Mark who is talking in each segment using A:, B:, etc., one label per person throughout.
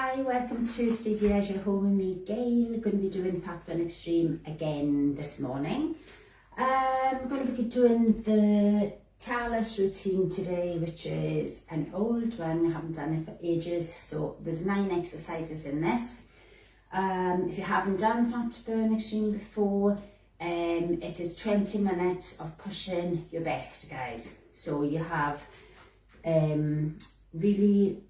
A: Hi, welcome to 3D Leisure Home with me, Gail. Going to be doing Fat Burn Extreme again this morning. I'm going to be doing the talus routine today, which is an old one. I haven't done it for ages, so there's 9 exercises in this. If you haven't done Fat Burn Extreme before, it is 20 minutes of pushing your best, guys. So you have really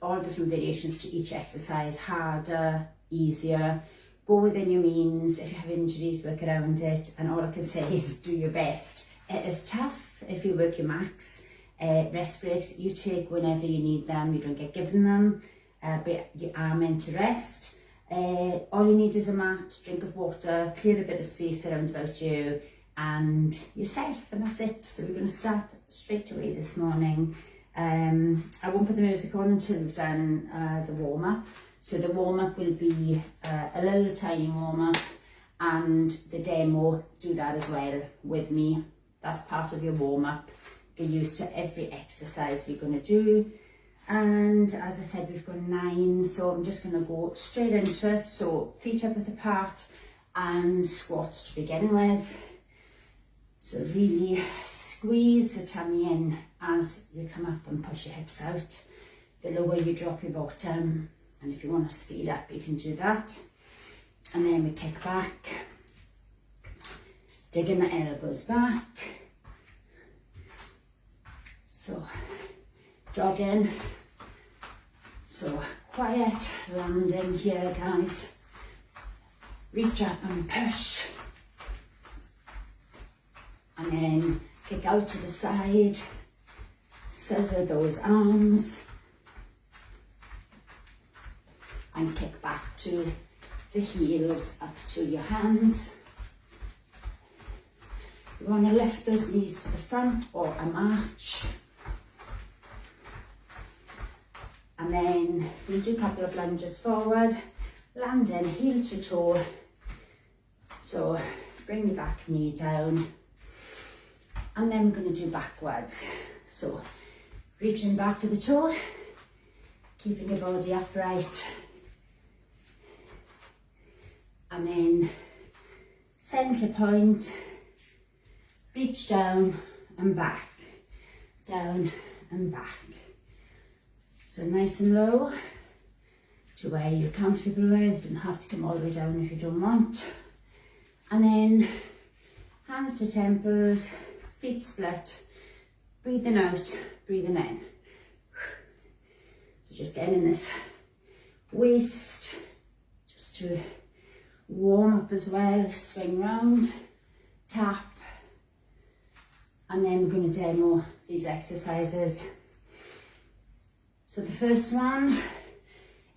A: all different variations to each exercise, harder, easier. Go within your means. If you have injuries, work around it, and all I can say is do your best. It is tough if you work your max. Rest breaks you take whenever you need them, you don't get given them, but you are meant to rest. All you need is a mat, drink of water, clear a bit of space around about you and yourself, and that's it. So we're going to start straight away this morning. I won't put the music on until we've done the warm-up. So the warm-up will be a little tiny warm-up, and the demo, do that as well with me. That's part of your warm-up. Get used to every exercise we're going to do. And as I said, we've got 9, so I'm just going to go straight into it. So feet up at the apart and squats to begin with. So really squeeze the tummy in as you come up and push your hips out. The lower you drop your bottom, and if you want to speed up, you can do that. And then we kick back, digging the elbows back. So jogging. So quiet landing here, guys. Reach up and push. And then kick out to the side, scissor those arms, and kick back to the heels, up to your hands. You want to lift those knees to the front or a march. And then we'll do a couple of lunges forward, landing heel to toe. So bring your back knee down. And then we're going to do backwards. So reaching back for the toe, keeping your body upright. And then center point, reach down and back, down and back. So nice and low to where you're comfortable with. You don't have to come all the way down if you don't want. And then hands to temples, feet split, breathing out, breathing in. So just getting in this waist, just to warm up as well, swing round, tap, and then we're going to demo these exercises. So the first one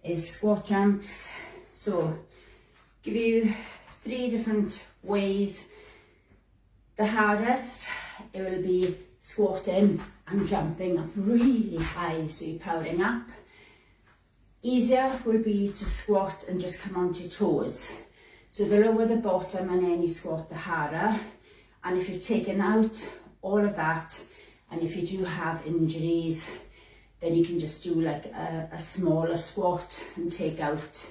A: is squat jumps. So give you 3 different ways. The hardest, it will be squatting and jumping up really high, so you're powering up. Easier will be to squat and just come onto your toes. So the lower the bottom and then you squat, the harder. And if you're taking out all of that, and if you do have injuries, then you can just do like a smaller squat and take out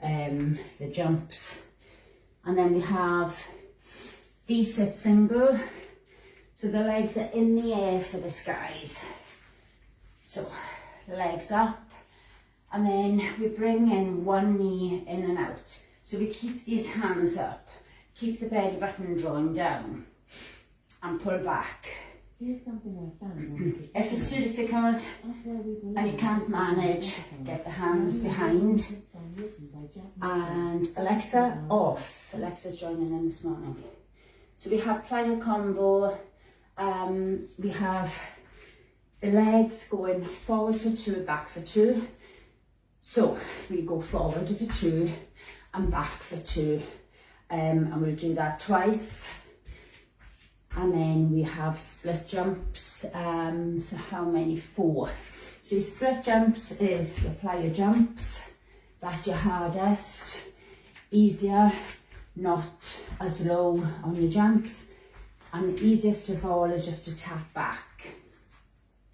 A: the jumps. And then we have V-sit single. So the legs are in the air for this, guys. So legs up, and then we bring in one knee in and out. So we keep these hands up, keep the belly button drawn down, and pull back.
B: Here's something I found.
A: If it's too difficult and you can't manage, get the hands behind. And Alexa off. Alexa's joining in this morning. So we have plyo combo. We have the legs going forward for 2, back for 2. So we go forward for 2 and back for 2. And we'll do that twice. And then we have split jumps. So how many? 4. So your split jumps is your plyo jumps. That's your hardest. Easier, not as low on your jumps. And the easiest of all is just to tap back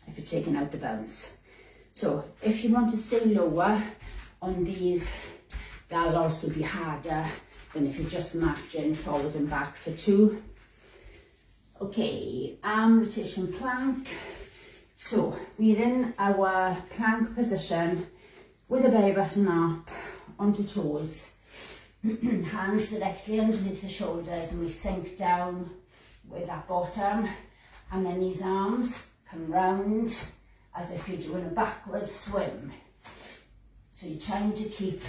A: if you're taking out the bounce. So if you want to stay lower on these, that'll also be harder than if you're just marching forward and back for 2. Okay, arm rotation plank. So we're in our plank position with the belly button up onto toes, hands directly underneath the shoulders, and we sink down with that bottom, and then these arms come round as if you're doing a backward swim. So you're trying to keep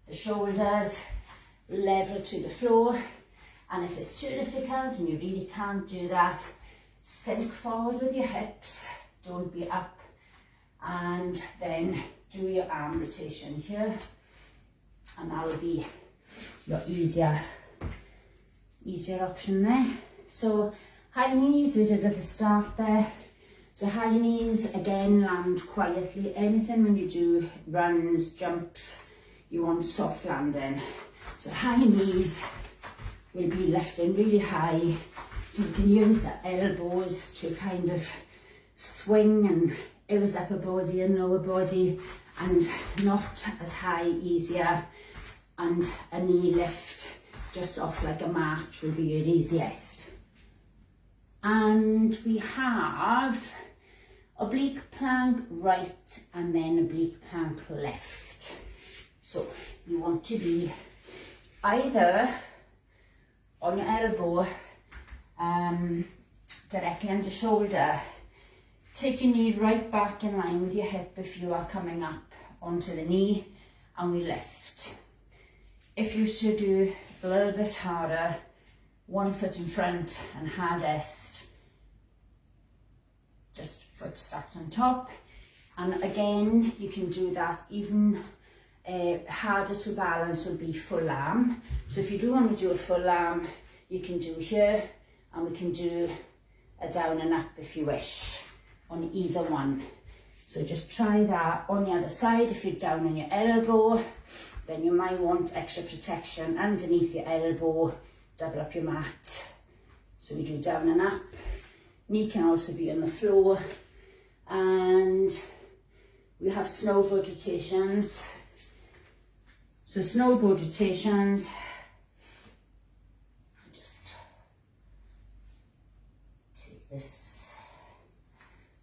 A: the shoulders level to the floor, and if it's too difficult and you really can't do that, sink forward with your hips, don't be up, and then do your arm rotation here, and that will be your easier option there. So high knees we did at the start there. So high knees, again, land quietly. Anything when you do runs, jumps, you want soft landing. So high knees will be lifting really high. So you can use the elbows to kind of swing and it was upper body and lower body, and not as high, easier, and a knee lift just off like a march will be your easiest. And we have oblique plank right and then oblique plank left. So you want to be either on your elbow directly under shoulder. Take your knee right back in line with your hip if you are coming up onto the knee, and we lift. If you should do a little bit harder, 1 foot in front and hardest, just foot stacked on top. And again, you can do that even harder to balance would be full arm. So if you do want to do a full arm, you can do here, and we can do a down and up if you wish on either one. So just try that on the other side. If you're down on your elbow, then you might want extra protection underneath your elbow, double up your mat. So we do down and up. Knee can also be on the floor, and we have snowboard rotations. So snowboard rotations, I'll just take this.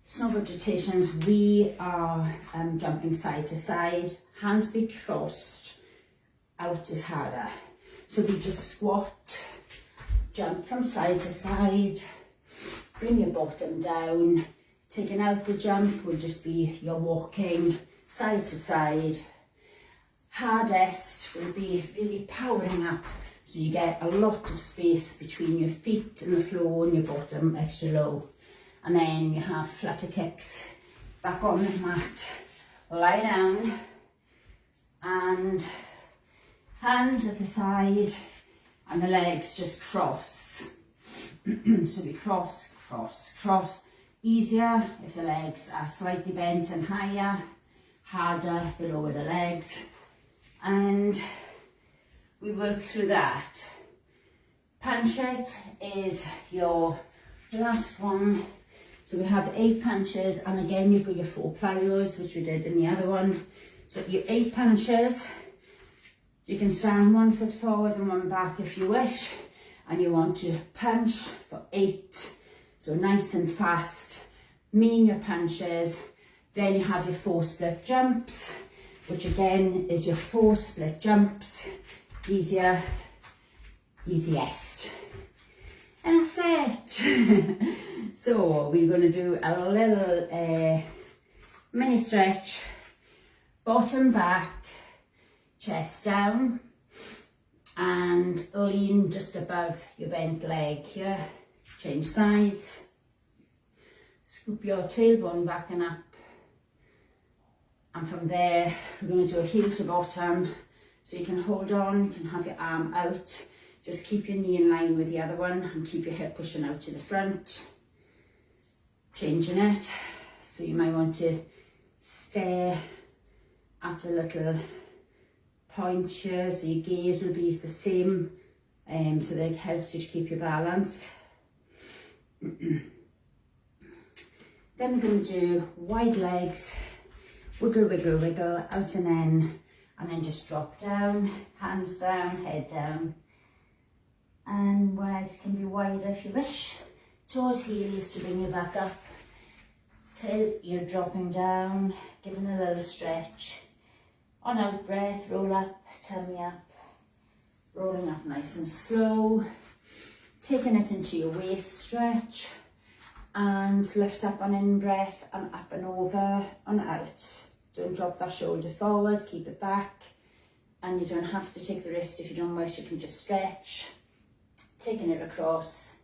A: Snowboard rotations, we are jumping side to side, hands be crossed, out is harder. So we just squat, jump from side to side, bring your bottom down. Taking out the jump will just be your walking side to side. Hardest will be really powering up, so you get a lot of space between your feet and the floor and your bottom extra low. And then you have flutter kicks, back on the mat, lie down, and hands at the side, and the legs just cross. So we cross, cross, cross. Easier if the legs are slightly bent and higher, harder the lower the legs. And we work through that. Punch it is your last one. So we have 8 punches, and again you've got your 4 plyos, which we did in the other one. So your 8 punches, you can stand 1 foot forward and 1 back if you wish, and you want to punch for 8. So nice and fast, mean your punches. Then you have your 4 split jumps, which again is your 4 split jumps, easier, easiest. And that's it. So we're going to do a little mini stretch, bottom back, chest down, and lean just above your bent leg here. Change sides, scoop your tailbone back and up, and from there we're going to do a heel to bottom. So you can hold on, you can have your arm out, just keep your knee in line with the other one and keep your hip pushing out to the front. Changing it, so you might want to stare at a little point here, so your gaze will be the same, so that helps you to keep your balance. Then we're going to do wide legs wiggle, wiggle, wiggle, out and then just drop down, hands down, head down. And legs can be wider if you wish. Toes, heels to bring you back up till you're dropping down, giving a little stretch. On out breath, roll up, tummy up, rolling up nice and slow, taking it into your waist stretch, and lift up on in breath and up and over and out. Don't drop that shoulder forward, keep it back, and you don't have to take the wrist if you don't wish, you can just stretch, taking it across.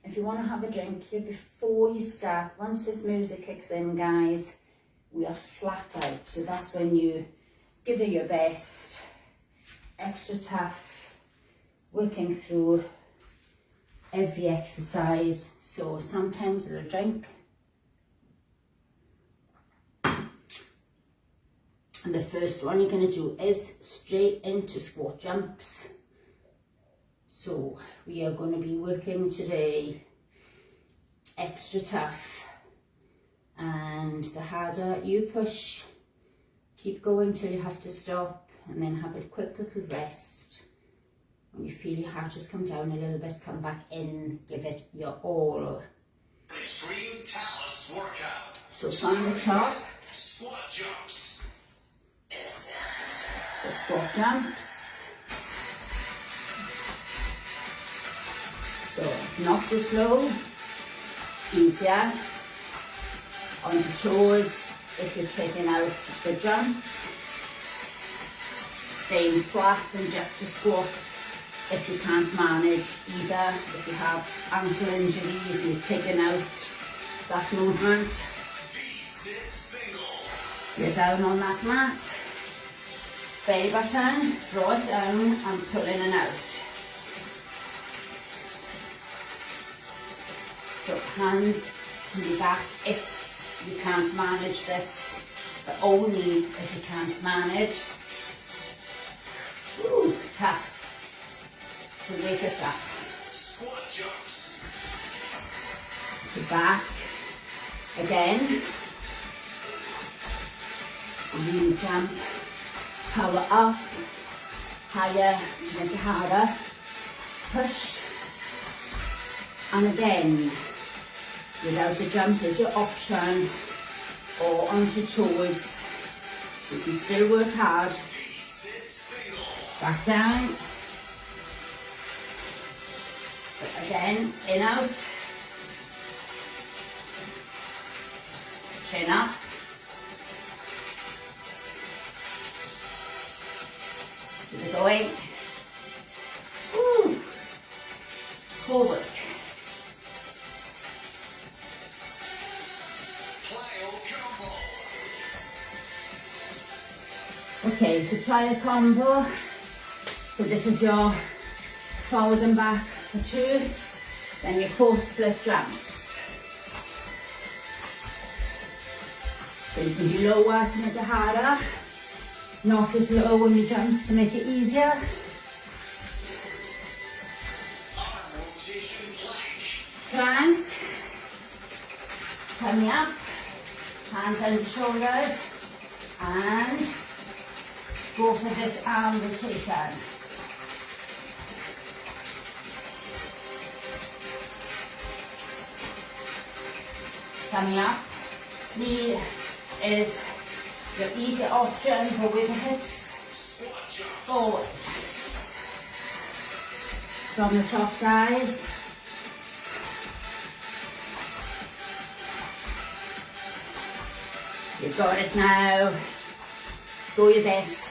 A: If you want to have a drink here before you start, once this music kicks in, guys, we are flat out, so that's when you give it your best, extra tough, working through every exercise. So sometimes a little drink. And the first one you're going to do is straight into squat jumps. So we are going to be working today extra tough, and the harder you push, keep going till you have to stop, and then have a quick little rest. When you feel your heart just come down a little bit, come back in, give it your all.
C: Extreme talus workout.
A: So from the top,
C: Squat jumps.
A: so squat jumps. So not too slow, easier. Onto toes if you're taking out the jump. Staying flat and just a squat if you can't manage either. If you have ankle injuries, you're taking out that movement. You're down on that mat. Belly button, draw it down and pull in and out. So hands can be back if you can't manage this, but only if you can't manage. Ooh, tough. So wake us up.
C: Squat jumps.
A: So back again. So you jump, power up, higher, make it harder. Push. And again. Without a jump is your option, or onto toes. You can still work hard. Back down. So again, in out. Chin up. Keep it going. Woo. Forward. Okay, so plyo combo. So this is your forward and back for 2, then your 4 split jumps. So you can do lower to make it harder, not as low when you jump to make it easier.
C: Arm rotation
A: Plank, tummy up, hands under the shoulders, and go for this arm rotation. Tummy up. Knee is your easy option, go with the hips forward. From the top, guys. You've got it now. Go your best.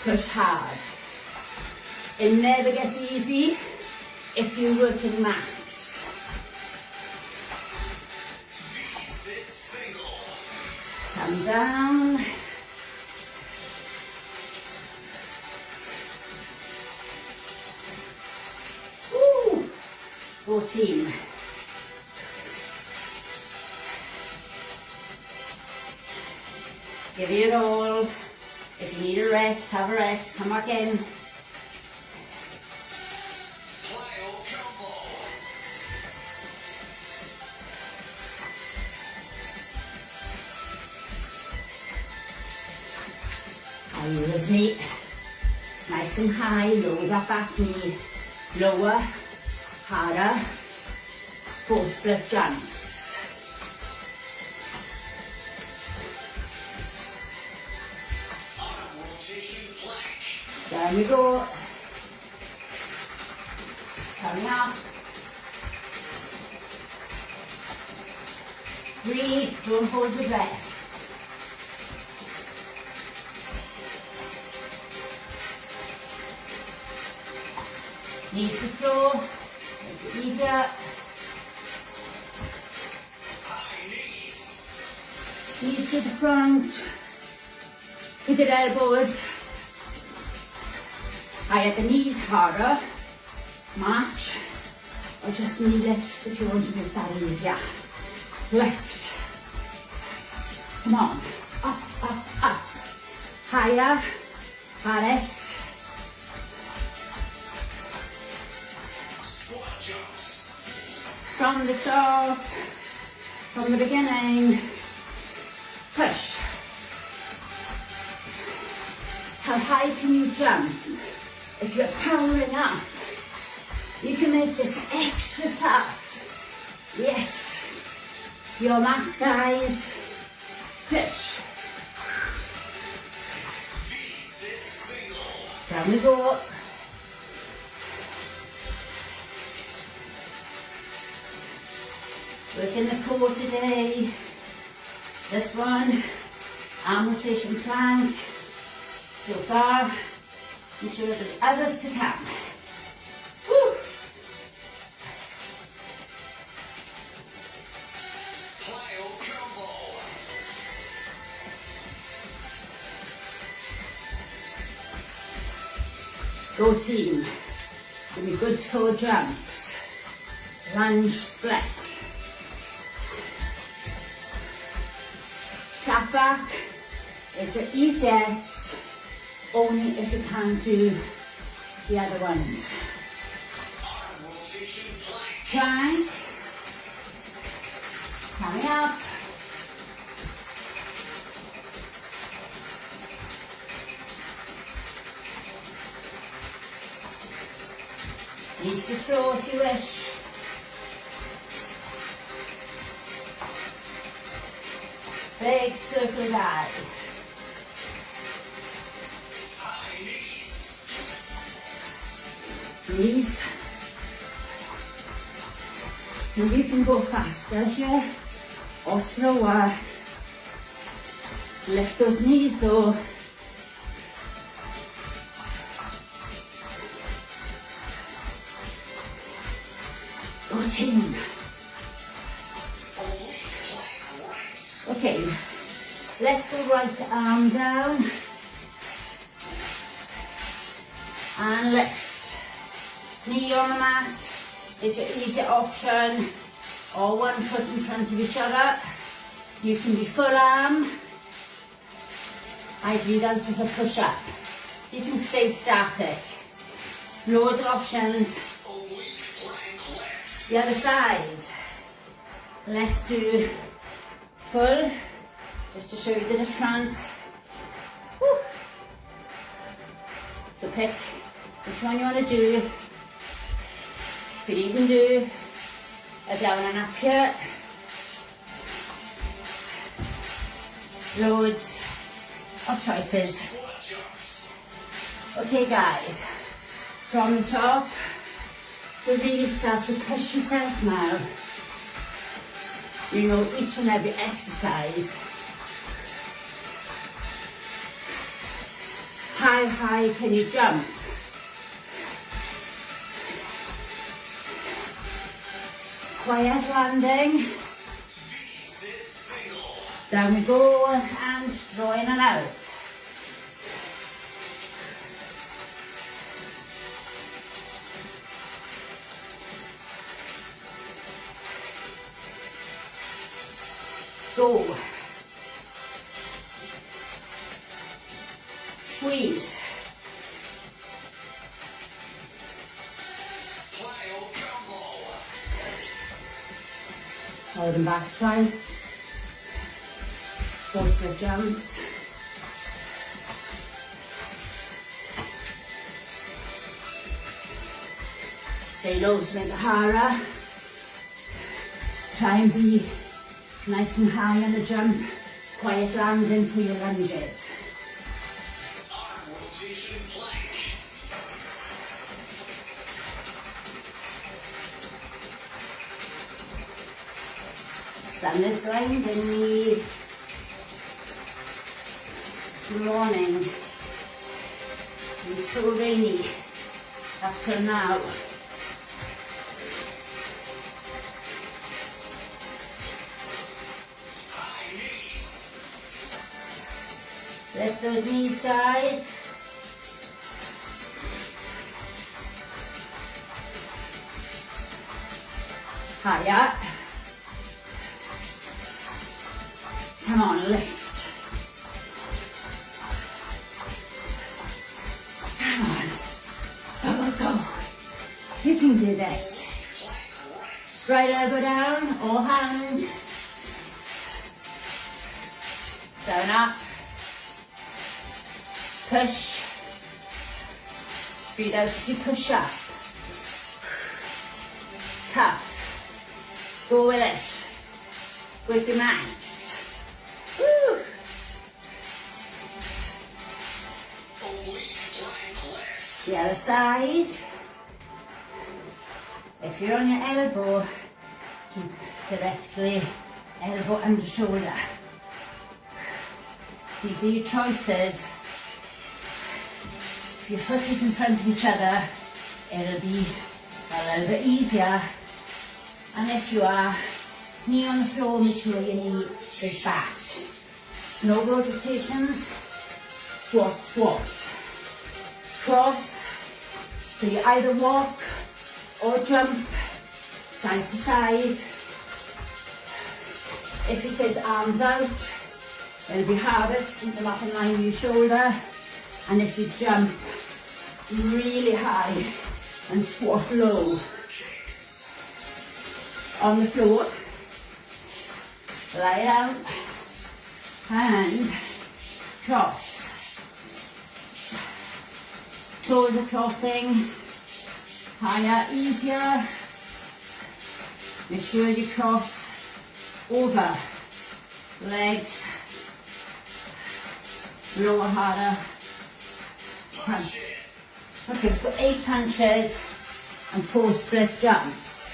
A: Push hard. It never gets easy if you're working max. Come down. Woo. 14. Give it all. If you need a rest, have a rest. Come back in. Are you with me? Nice and high, lower that back knee, lower, harder, 4 split jumps.
C: Arm rotation plank.
A: There we go. Coming up. Breathe, don't hold your breath. Knees to floor, make it easier.
C: High knees.
A: Knees to the front, with your elbows. High at the knees, harder. March, or just knee lift if you want to make that easier. Lift. Come on, up, up, up. Higher, hardest.
C: Squat jumps.
A: From the top, from the beginning. Push. How high can you jump? If you're powering up, you can make this extra tough. Yes. Your max, guys. Push.
C: V-sit single.
A: Down we go. Working the core today. This one, arm rotation plank. So far, I'm sure there's others to come. Woo.
C: Plyo combo.
A: Go team. Give me good 4 jumps. Lunge split. Tap back is the easiest, only if you can't do the other ones.
C: Arm rotation plank.
A: Plank. Coming up. Knees to floor if you wish. Big circle, guys.
C: High knees.
A: Knees. Now you can go faster here or slower. Lift those knees though. Go team.
C: Oblique plank right.
A: Okay, let's go right arm down and lift. Knee on the mat is your easier option, or 1 foot in front of each other. You can be full arm. I do that as a push-up. You can stay static. Loads of options.
C: Oblique plank left.
A: The other side. Let's do full, just to show you the difference. Woo. So pick which one you want to do. You could even do a down and up here. Loads of choices.
C: Squat jumps.
A: Okay guys, from the top, so really start to push yourself now. You know each and every exercise. How high can you jump? Quiet landing.
C: V-sit single.
A: Down we go and draw in and out. Go. Squeeze.
C: Plyo combo.
A: Hold them back twice. 4 split jumps. Stay low to make it harder. Try and be nice and high on the jump. Quiet landing for your lunges.
C: Arm rotation plank.
A: Sun is blinding me. This morning. It's been so rainy up till now.
C: High knees.
A: Lift those knees, guys. Higher. Come on, lift. Come on. Go, go, go. You can do this. Right elbow down or hand. Down up. Push. Breathe out as you push up. Tough. Go with it. With your max. Woo.
C: Oblique plank left.
A: The other side. If you're on your elbow, keep directly elbow under shoulder. These are your choices. If your foot is in front of each other, it'll be a little bit easier. And if you are knee on the floor, make sure your knee is back. Snowboard rotations, squat, squat. Cross, so you either walk or jump side to side. If you take the arms out, it'll be harder to keep them up in line with your shoulder. And if you jump really high and squat low on the floor, lie down and cross. Toes are crossing, higher, easier. Make sure you cross over legs, lower, harder.
C: Punch it.
A: Okay, so 8 punches and 4 split jumps.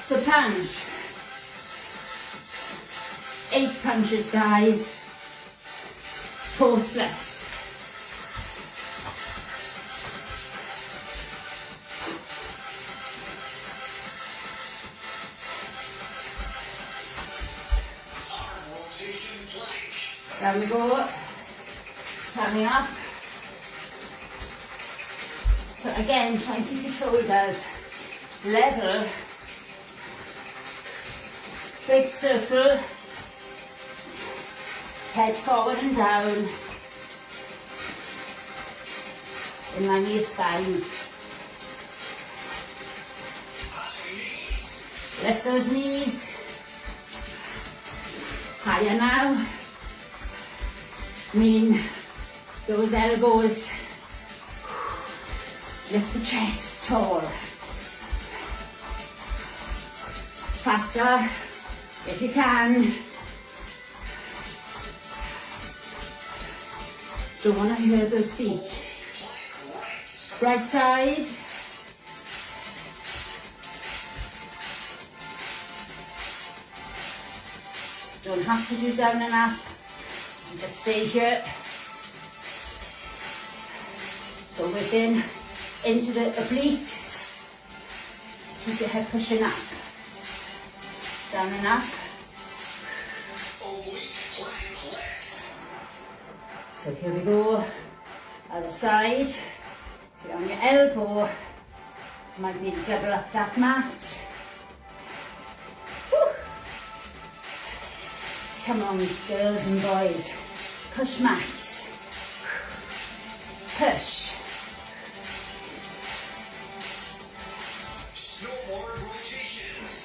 A: So punch. 8 punches, guys. 4 splits.
C: Arm rotation plank.
A: Down we go. Tummy up. So again, try and keep your shoulders level. Big circle. Head forward and down. In line with your spine.
C: High knees.
A: Lift those knees. Higher now. Lean those elbows. Lift the chest tall. Faster if you can. Don't want to hear those feet. Right side. Don't have to do down and up. You just stay here. So within, into the obliques. Keep your head pushing up. Down and up.
C: Oblique plank left.
A: So here we go. Other side. If you're on your elbow, you might need to double up that mat. Woo. Come on, girls and boys. Push max. Push.
C: Snowboard rotations.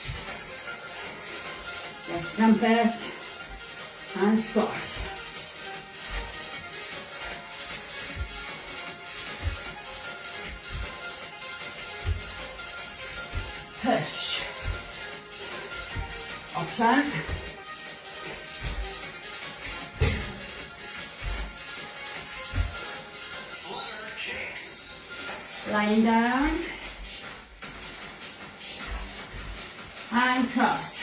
A: Let's jump it and squat. option.
C: Flutter kicks.
A: Lying down. And cross.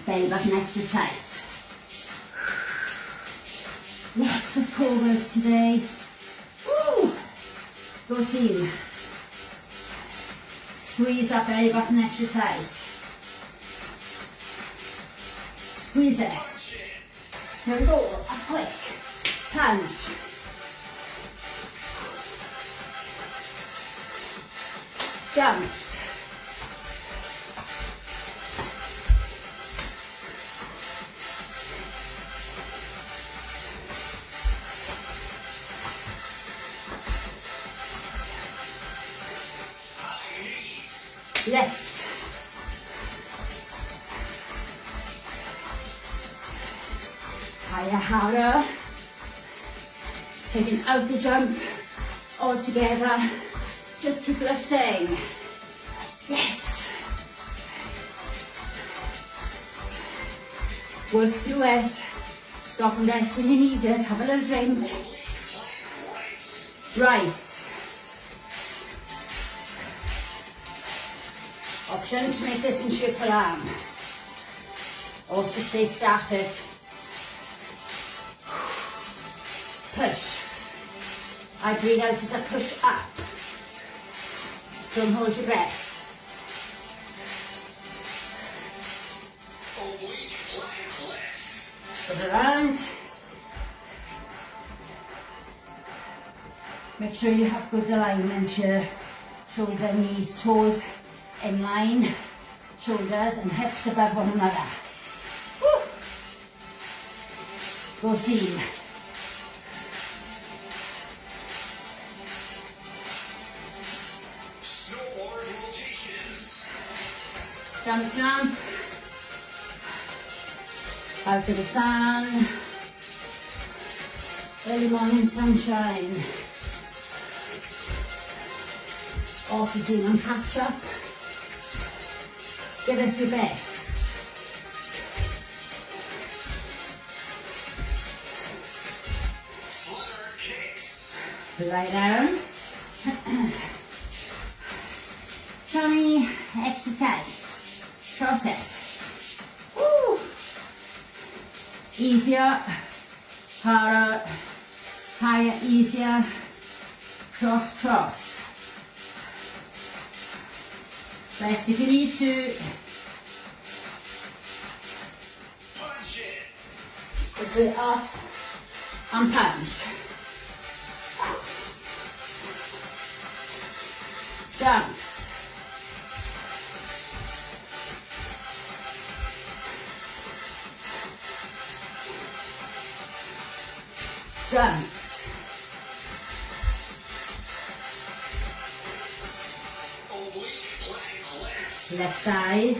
A: Belly button extra tight. Lots of core work today. Woo! Go team. Squeeze that belly button extra tight. Squeeze it.
C: Punch it.
A: Here we go. A quick punch. Jumps.
C: High knees.
A: Left. Higher, harder. Taking out the jump altogether. Just keep lifting. Yes. Work through it. Stop and rest when you need it. Have a little drink.
C: Plank right.
A: Right. Option to make this into your full arm. Or to stay static. Push. I breathe out as I push up. Don't hold your breath.
C: Oblique plank lift.
A: Put it around. Make sure you have good alignment. Your shoulder, knees, toes in line. Shoulders and hips above one another. Woo. Go team.
C: Snowboard rotations.
A: Jump, jump. Out to the sun. Early morning sunshine. Off you doing on catch up. Give us your best.
C: Flutter kicks.
A: Lie down. Tummy extra tight. Cross it. Woo. Easier, harder, higher, easier. Cross, cross. Rest if you need to.
C: Punch it.
A: Put it up and punch. Jumps. Jumps.
C: Oblique plank lift.
A: Left side.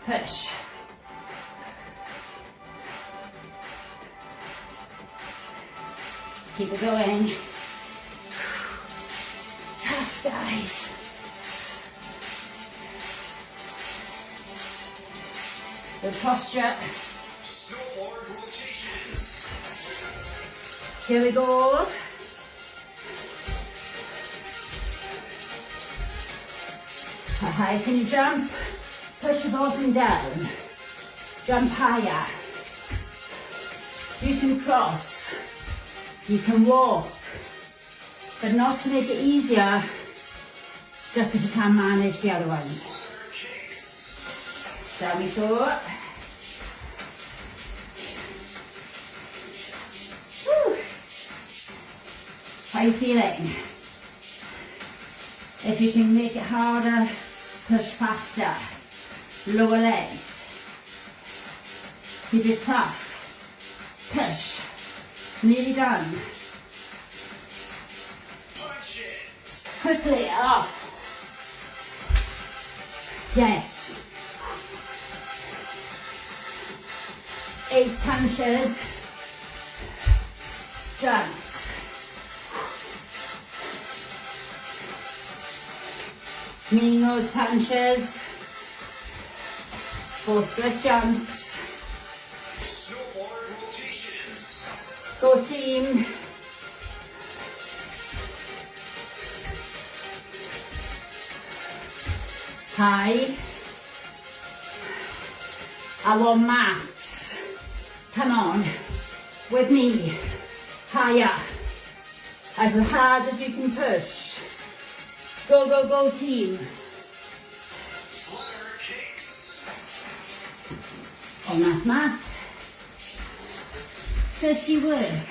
A: Push. Keep it going. Tough, guys. Good posture.
C: Snowboard rotations.
A: Here we go. How high can you jump? Push your bottom down. Jump higher. You can cross. You can walk. But not to make it easier, just if you can manage the other ones.
C: Flutter kicks.
A: Down we go. Whew. How are you feeling? If you can make it harder, push faster. Lower legs. Keep it tough. Push. Nearly done.
C: Punch it.
A: Quickly up. Yes. 8 punches. Jumps. Mean those punches. 4 split jumps.
C: Snowboard rotations.
A: Go team. High. I want max. Come on. With me. Higher. As hard as you can push. Go, go, go team.
C: Flutter kicks.
A: On that mat. Thirsty work.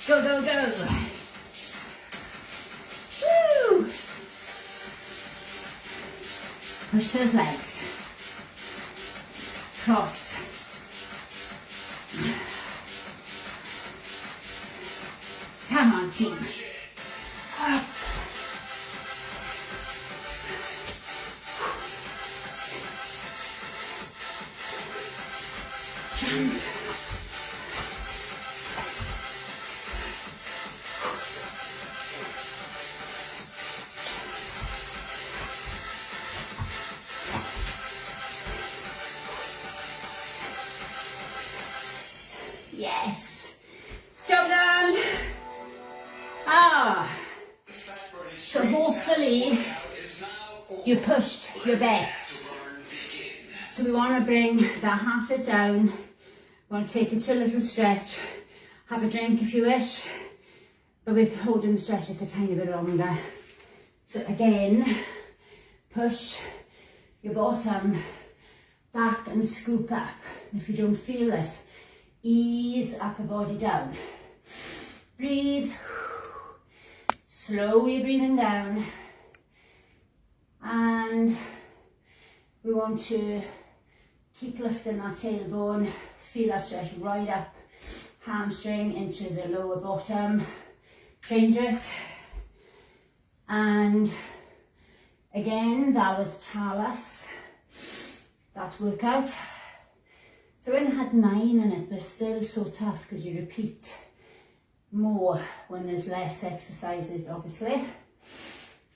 A: Go, go, go. Woo! Push those legs. Cross. Come on, team. Up. Jump. Yes. Job done. Ah. So hopefully you pushed your best. So we want to bring the hatchet down. We want to take it to a little stretch. Have a drink if you wish. But we're holding the stretch just a tiny bit longer. So again, push your bottom back and scoop up. If you don't feel this, ease upper body down. Breathe. Slowly breathing down. And we want to keep lifting that tailbone. Feel that stretch right up. Hamstring into the lower bottom. Change it. And again, that was talus. That workout. So we only had 9 in it, but still so tough because you repeat more when there's less exercises, obviously.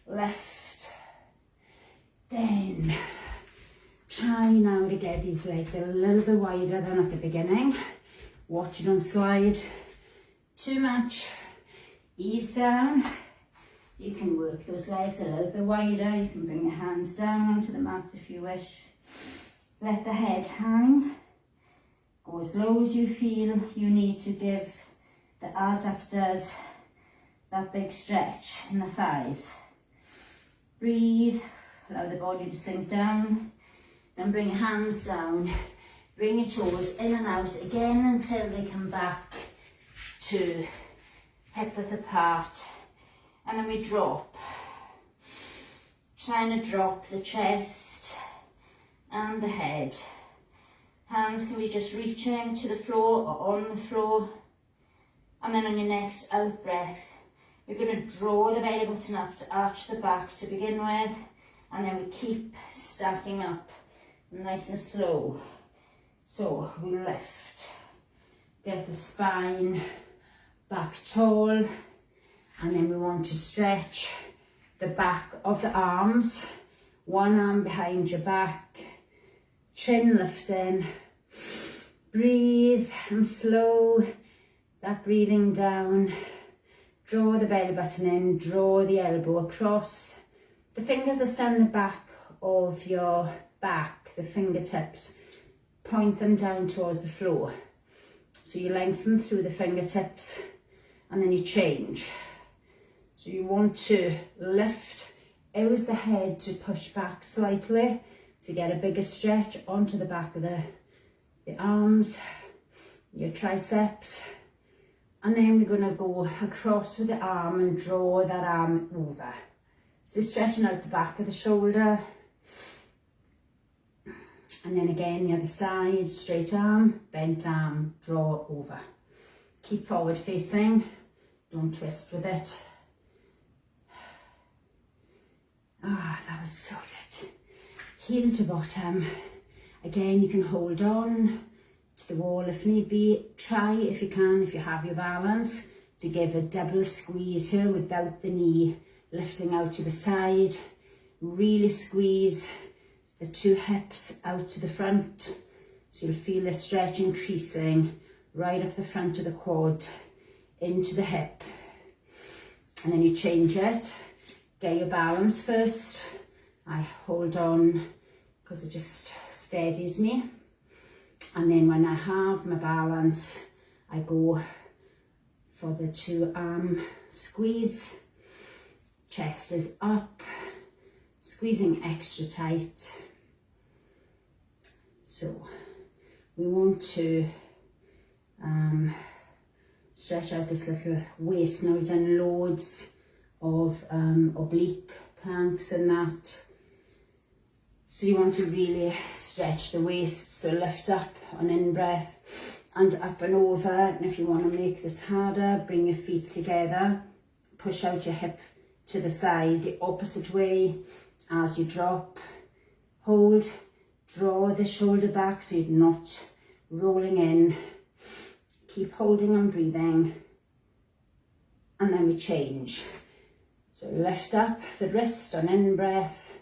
A: Left. Then try now to get these legs a little bit wider than at the beginning. Watch it don't slide too much. Ease down. You can work those legs a little bit wider. You can bring your hands down onto the mat if you wish. Let the head hang. Go as low as you feel. You need to give the adductors that big stretch in the thighs. Breathe. Allow the body to sink down. Then bring your hands down. Bring your toes in and out again until they come back to hip width apart. And then we drop. Trying to drop the chest and the head. Hands can be just reaching to the floor or on the floor. And then on your next out breath, you're going to draw the belly button up to arch the back to begin with. And then we keep stacking up nice and slow. So we lift. Get the spine back tall. And then we want to stretch the back of the arms. One arm behind your back. Chin lifting. Breathe and slow that breathing down. Draw the belly button in, draw the elbow across. The fingers are standing back of your back, the fingertips. Point them down towards the floor. So you lengthen through the fingertips and then you change. So you want to lift out the head to push back slightly to get a bigger stretch onto the back of the arms, your triceps. And then we're going to go across with the arm and draw that arm over. So we're stretching out the back of the shoulder. And then again, the other side, straight arm, bent arm, draw over. Keep forward facing, don't twist with it. Ah, that was so good. Heel to bottom. Again, you can hold on to the wall if need be. Try, if you can, if you have your balance, to give a double squeeze here without the knee lifting out to the side. Really squeeze the two hips out to the front. So you'll feel the stretch increasing right up the front of the quad into the hip. And then you change it. Get your balance first. I hold on because it just steadies me. And then when I have my balance, I go for the two arm squeeze. Chest is up, squeezing extra tight. So we want to stretch out this little waist. Now we've done loads of oblique planks and that. So you want to really stretch the waist. So lift up on in-breath and up and over. And if you want to make this harder, bring your feet together. Push out your hip to the side, the opposite way as you drop. Hold, draw the shoulder back so you're not rolling in. Keep holding and breathing. And then we change. So lift up the wrist on in-breath,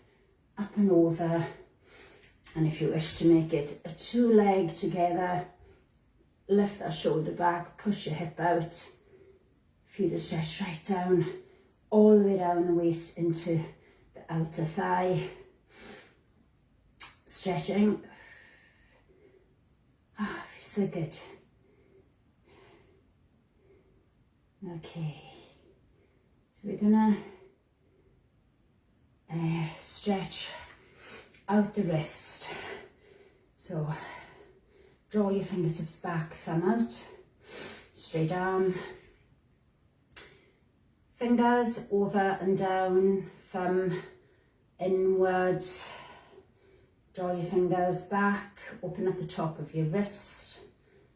A: up and over. And if you wish to make it a two leg together, lift that shoulder back, push your hip out, feel the stretch right down, all the way down the waist into the outer thigh. Stretching. Ah, feels so good. Okay, so we're gonna stretch out the wrist. So draw your fingertips back, thumb out, straight arm. Fingers over and down, thumb inwards. Draw your fingers back, open up the top of your wrist.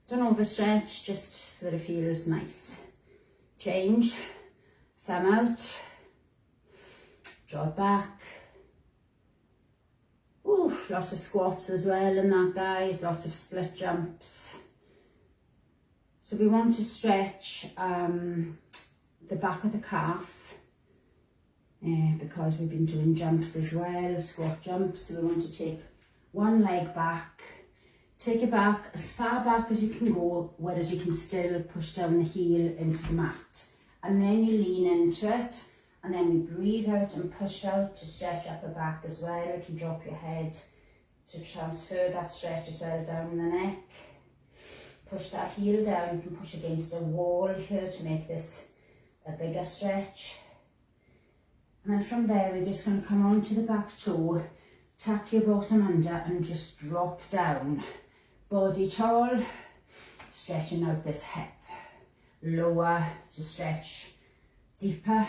A: Don't overstretch, just so that it feels nice. Change, thumb out, draw it back. Ooh, lots of squats as well in that, guys, lots of split jumps. So we want to stretch the back of the calf because we've been doing jumps as well, squat jumps. So we want to take one leg back, take it back as far back as you can go, whereas you can still push down the heel into the mat. And then you lean into it, and then we breathe out and push out to stretch up the back as well. You can drop your head to transfer that stretch as well down the neck. Push that heel down, you can push against a wall here to make this a bigger stretch. And then from there, we're just going to come onto the back toe, tuck your bottom under and just drop down. Body tall, stretching out this hip. Lower to stretch deeper.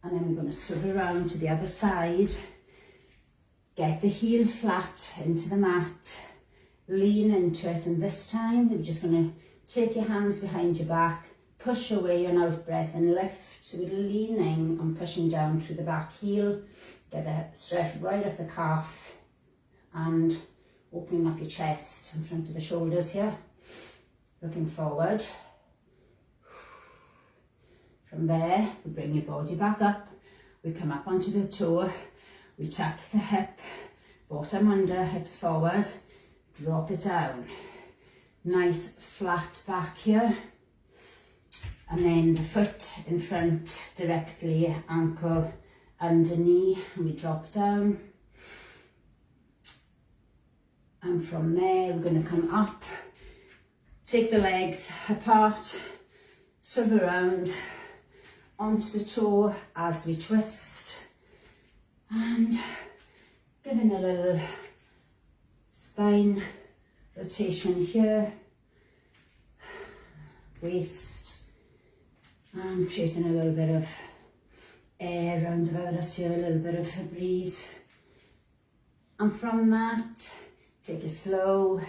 A: And then we're going to swivel around to the other side. Get the heel flat into the mat. Lean into it, and this time we're just going to take your hands behind your back, push away on out breath and lift. So we're leaning and pushing down through the back heel. Get a stretch right up the calf and opening up your chest in front of the shoulders here. Looking forward. From there, we bring your body back up. We come up onto the toe. We tuck the hip, bottom under, hips forward. Drop it down. Nice flat back here. And then the foot in front directly, ankle under knee, and we drop down. And from there, we're going to come up, take the legs apart, swivel around onto the toe as we twist, and giving a little spine rotation here, waist, and creating a little bit of air around about us here, a little bit of a breeze. And from that, take it slow.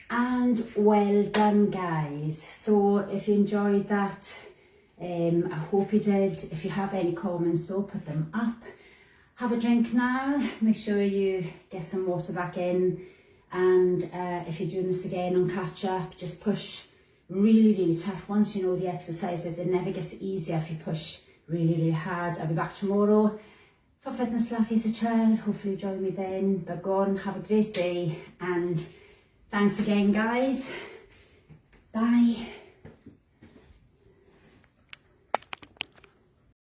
A: And well done, guys. So if you enjoyed that, I hope you did. If you have any comments though, put them up. Have a drink now, make sure you get some water back in, and if you're doing this again on catch up, just push really tough. Once you know the exercises, it never gets easier if you push really, really hard. I'll be back tomorrow for fitness Pilates at 12. Hopefully join me then. But go on, have a great day, and thanks again, guys. Bye.